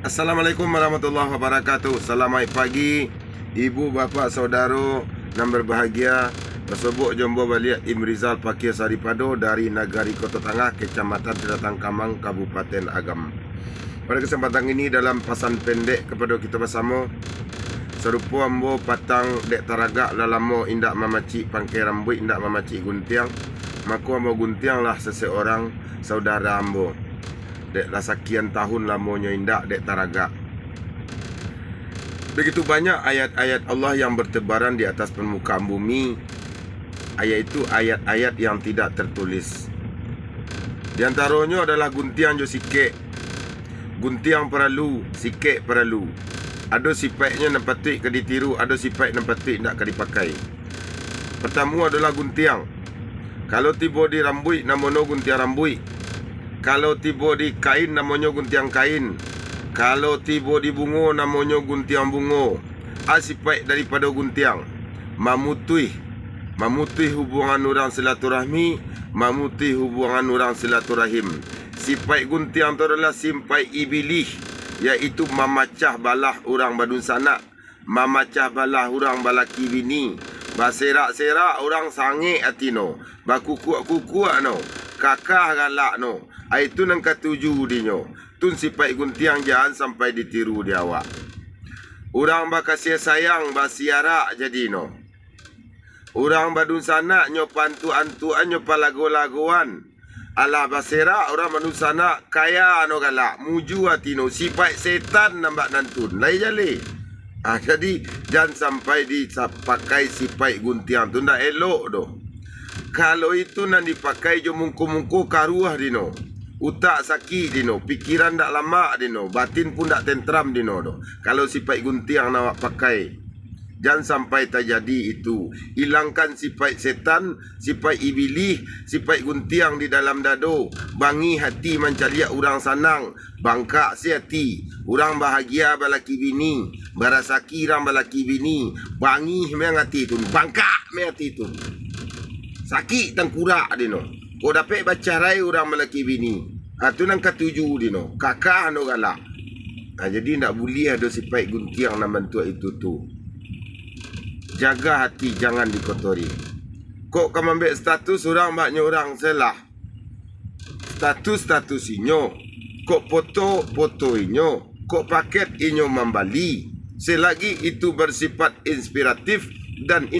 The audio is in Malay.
Assalamualaikum warahmatullahi wabarakatuh. Selamat pagi ibu, bapa, saudara yang berbahagia. Tersebut jumpa balik Imrizal Pakir Saripado dari Nagari Kota Tangah, Kecamatan Teratang Kamang, Kabupaten Agam. Pada kesempatan ini dalam pesan pendek kepada kita bersama, serupa ambo patang dek taragak lalamo indak mamacik pangkai rambut, indak mamacik guntiang. Maka ambo guntiang lah seseorang saudara ambo. Dek lah sekian tahun lamonyo indak dek taragak. Begitu banyak ayat-ayat Allah yang bertebaran di atas permukaan bumi. Ayat itu ayat-ayat yang tidak tertulis. Di antaranya adalah guntiang jo sikit. Guntiang perlu, sikit perlu. Ada sifatnya yang patut ke ditiru, ada sifat yang patut nak ke dipakai. Pertama adalah guntiang. Kalau tiba di rambut namanya guntiang rambut. Kalau tiba di kain namanya guntiang kain. Kalau tiba di bunga namanya guntiang bunga. Sifat daripada guntiang mamutih hubungan orang silaturahmi, mamutih hubungan orang silaturahim. Sifat guntiang itu adalah sifat ibilih, iaitu memacah balah orang badun sanak, memacah balah orang balaki bini, baserak-serak orang sangit atino, bakukuk-kukuk no, kakah galak no. Itu nang ketujuh dinyo. Tun sifat guntiang jangan sampai ditiru di awak. Orang bakasih sayang basiarak jadi no. Orang badun sanak nyo pantu-antuan nyo palago-lagoan. Alah baserak orang badun sanak kaya no galak, muju atino. Sifat setan nampak nantun. Lai jale. Jadi jangan sampai dipakai sifat guntiang tu, ndak elok doh. Kalau itu nan dipakai jo mungku-mungku karuah dino. Utak sakit dino, pikiran dak lama dino, batin pun dak tentram dino doh. Kalau sifat guntiang nak pakai, jangan sampai terjadi itu. Hilangkan sifat setan, sifat ibilih, sifat guntiang di dalam dado. Bangi hati mencaliak orang sanang, bangkak si hati. Orang bahagia balaki bini, barasaki orang balaki bini. Bangi memang hati tu, bangkak memang hati tu. Sakit tengkurak dino. Kau dapat baca rai orang melaki bini. Tu nang ketujuh dino. Kakak no galak. Jadi nak boleh ada sifat guntiang nama bentuk itu tu. Jaga hati, jangan dikotori. Kok kamu ambil status orang banyak orang salah. Status inyo. Kok foto inyo. Kok paket inyo membali. Selagi itu bersifat inspiratif dan